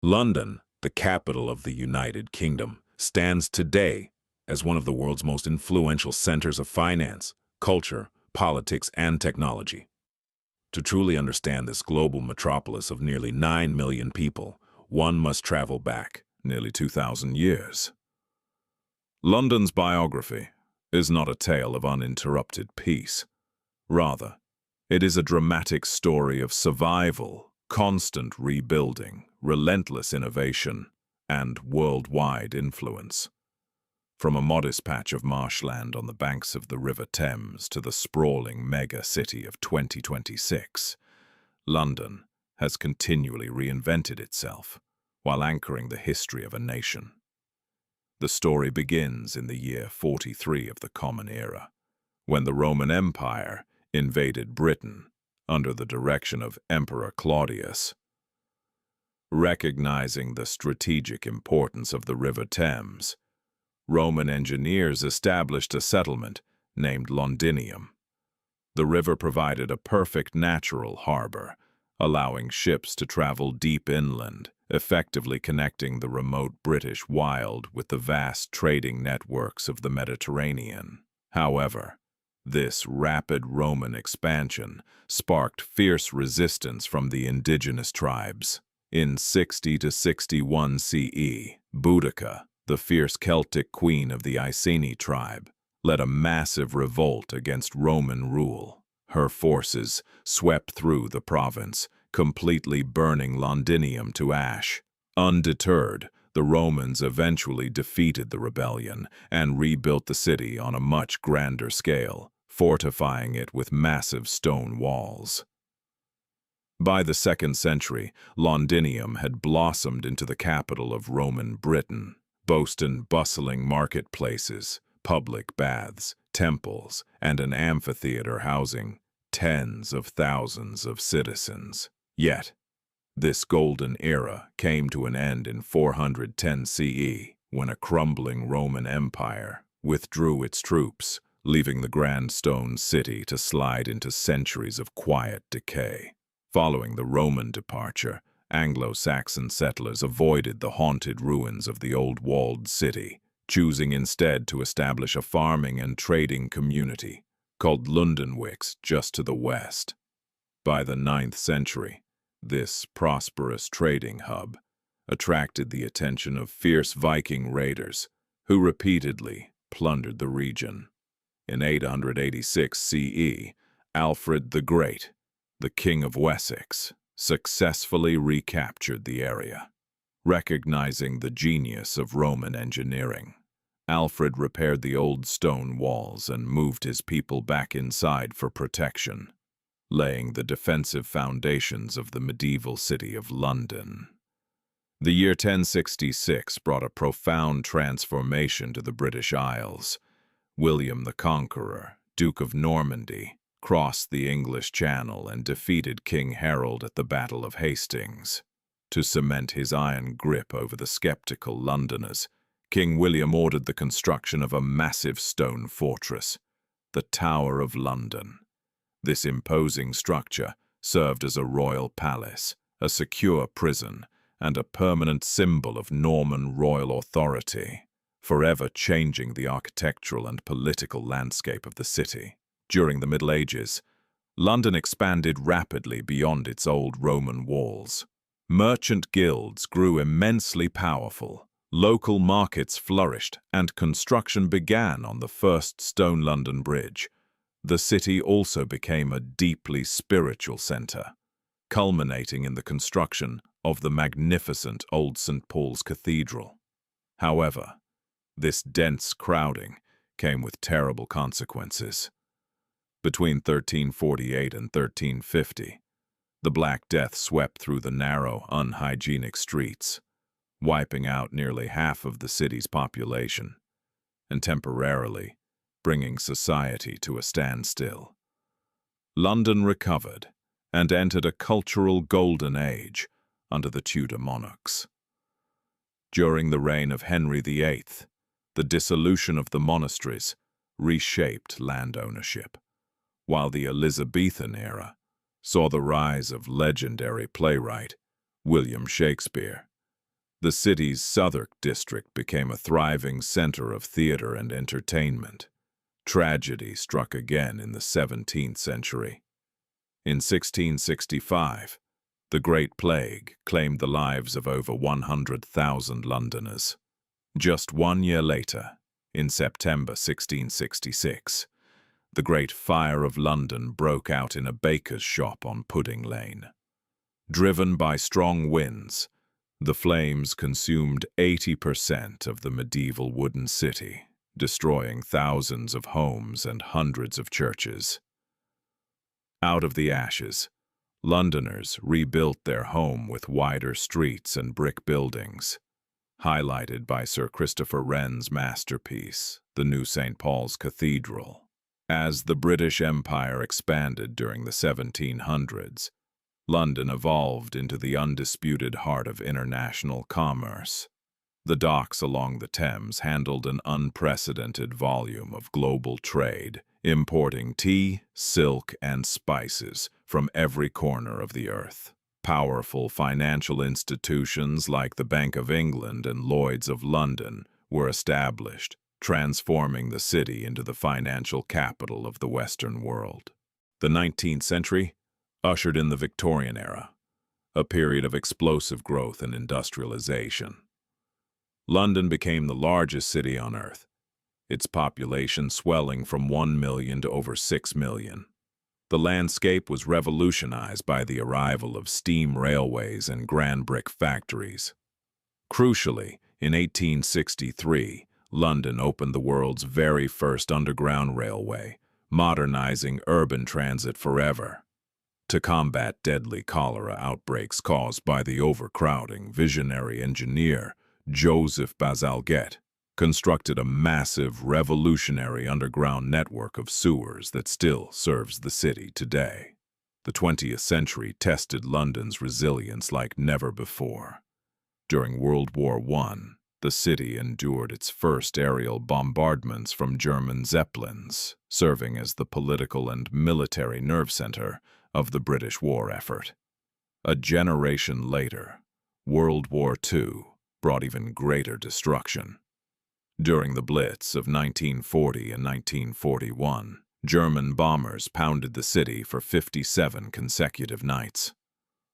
London, the capital of the United Kingdom, stands today as one of the world's most influential centers of finance, culture, politics, and technology. To truly understand this global metropolis of nearly 9 million people, one must travel back nearly 2,000 years. London's biography is not a tale of uninterrupted peace. Rather, it is a dramatic story of survival, constant rebuilding, relentless innovation, and worldwide influence. From a modest patch of marshland on the banks of the River Thames to the sprawling mega-city of 2026, London has continually reinvented itself while anchoring the history of a nation. The story begins in the year 43 of the Common Era, when the Roman Empire invaded Britain under the direction of Emperor Claudius. Recognizing the strategic importance of the River Thames, Roman engineers established a settlement named Londinium. The river provided a perfect natural harbor, allowing ships to travel deep inland, effectively connecting the remote British Wild with the vast trading networks of the Mediterranean. However, this rapid Roman expansion sparked fierce resistance from the indigenous tribes. In 60 to 61 CE, Boudica, the fierce Celtic queen of the Iceni tribe, led a massive revolt against Roman rule. Her forces swept through the province, completely burning Londinium to ash. Undeterred, the Romans eventually defeated the rebellion and rebuilt the city on a much grander scale, fortifying it with massive stone walls. By the 2nd century, Londinium had blossomed into the capital of Roman Britain, boasting bustling marketplaces, public baths, temples, and an amphitheater housing tens of thousands of citizens. Yet, this golden era came to an end in 410 CE, when a crumbling Roman Empire withdrew its troops, leaving the grand stone city to slide into centuries of quiet decay. Following the Roman departure, Anglo-Saxon settlers avoided the haunted ruins of the old walled city, choosing instead to establish a farming and trading community called Londinium just to the west. By the 9th century, this prosperous trading hub attracted the attention of fierce Viking raiders who repeatedly plundered the region. In 886 CE, Alfred the Great, the King of Wessex, successfully recaptured the area. Recognizing the genius of Roman engineering, Alfred repaired the old stone walls and moved his people back inside for protection, laying the defensive foundations of the medieval city of London. The year 1066 brought a profound transformation to the British Isles. William the Conqueror, Duke of Normandy, crossed the English Channel and defeated King Harold at the Battle of Hastings. To cement his iron grip over the skeptical Londoners, King William ordered the construction of a massive stone fortress, the Tower of London. This imposing structure served as a royal palace, a secure prison, and a permanent symbol of Norman royal authority, forever changing the architectural and political landscape of the city. During the Middle Ages, London expanded rapidly beyond its old Roman walls. Merchant guilds grew immensely powerful, local markets flourished, and construction began on the first stone London Bridge. The city also became a deeply spiritual center, culminating in the construction of the magnificent old St. Paul's Cathedral. However, this dense crowding came with terrible consequences. Between 1348 and 1350, the Black Death swept through the narrow, unhygienic streets, wiping out nearly half of the city's population and temporarily bringing society to a standstill. London recovered and entered a cultural golden age under the Tudor monarchs. During the reign of Henry VIII, the dissolution of the monasteries reshaped land ownership, while the Elizabethan era saw the rise of legendary playwright William Shakespeare The city's Southwark district became a thriving center of theater and entertainment. Tragedy struck again in the 17th century. In 1665, the Great Plague claimed the lives of over 100,000 Londoners. Just 1 year later, in September 1666, the Great Fire of London broke out in a baker's shop on Pudding Lane. Driven by strong winds, the flames consumed 80% of the medieval wooden city, destroying thousands of homes and hundreds of churches. Out of the ashes, Londoners rebuilt their home with wider streets and brick buildings, highlighted by Sir Christopher Wren's masterpiece, the new St. Paul's Cathedral. As the British Empire expanded during the 1700s, London evolved into the undisputed heart of international commerce. The docks along the Thames handled an unprecedented volume of global trade, importing tea, silk, and spices from every corner of the earth. Powerful financial institutions like the Bank of England and Lloyd's of London were established, transforming the city into the financial capital of the Western world. The 19th century ushered in the Victorian era, a period of explosive growth and industrialization. London became the largest city on Earth, its population swelling from 1 million to over 6 million. The landscape was revolutionized by the arrival of steam railways and grand brick factories. Crucially, in 1863, London opened the world's very first underground railway, modernizing urban transit forever. To combat deadly cholera outbreaks caused by the overcrowding, visionary engineer Joseph Bazalgette constructed a massive, revolutionary underground network of sewers that still serves the city today. The 20th century tested London's resilience like never before. During World War I, the city endured its first aerial bombardments from German Zeppelins, serving as the political and military nerve center of the British war effort. A generation later, World War II brought even greater destruction. During the Blitz of 1940 and 1941, German bombers pounded the city for 57 consecutive nights.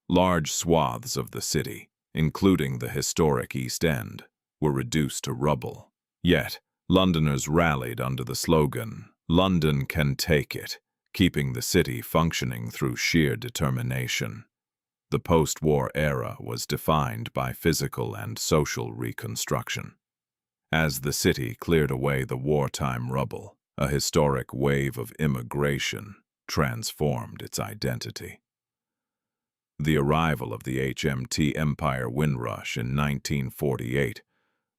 Large swaths of the city, including the historic East End, were reduced to rubble. Yet, Londoners rallied under the slogan, "London can take it," keeping the city functioning through sheer determination. The post-war era was defined by physical and social reconstruction. As the city cleared away the wartime rubble, a historic wave of immigration transformed its identity. The arrival of the HMT Empire Windrush in 1948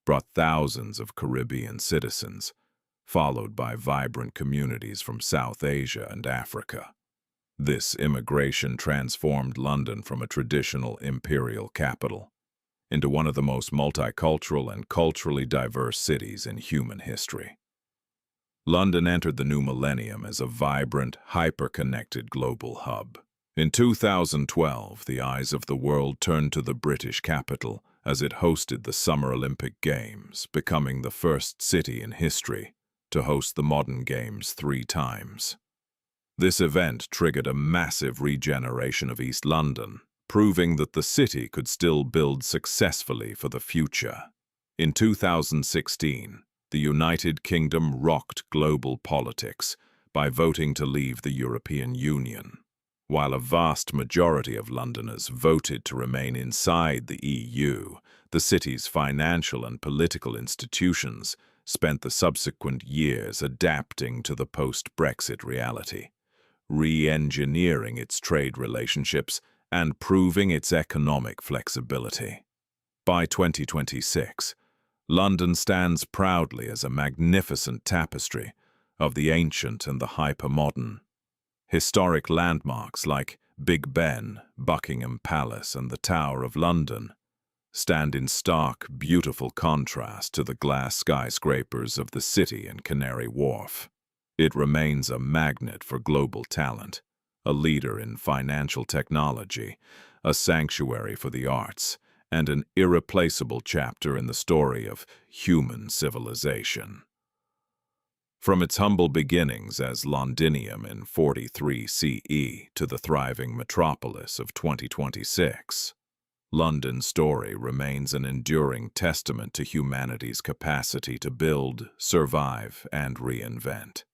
brought thousands of Caribbean citizens, followed by vibrant communities from South Asia and Africa. This immigration transformed London from a traditional imperial capital into one of the most multicultural and culturally diverse cities in human history. London entered the new millennium as a vibrant, hyper-connected global hub. In 2012, the eyes of the world turned to the British capital as it hosted the Summer Olympic Games, becoming the first city in history to host the modern games 3 times. This event triggered a massive regeneration of East London, proving that the city could still build successfully for the future. In 2016, the United Kingdom rocked global politics by voting to leave the European Union, while a vast majority of Londoners voted to remain inside the EU. The city's financial and political institutions spent the subsequent years adapting to the post-Brexit reality, re-engineering its trade relationships and proving its economic flexibility. By 2026, London stands proudly as a magnificent tapestry of the ancient and the hypermodern. Historic landmarks like Big Ben, Buckingham Palace, and the Tower of London stand in stark, beautiful contrast to the glass skyscrapers of the City and Canary Wharf. It remains a magnet for global talent, a leader in financial technology, a sanctuary for the arts, and an irreplaceable chapter in the story of human civilization. From its humble beginnings as Londinium in 43 CE to the thriving Metropolis of 2026, London's story remains an enduring testament to humanity's capacity to build, survive, and reinvent.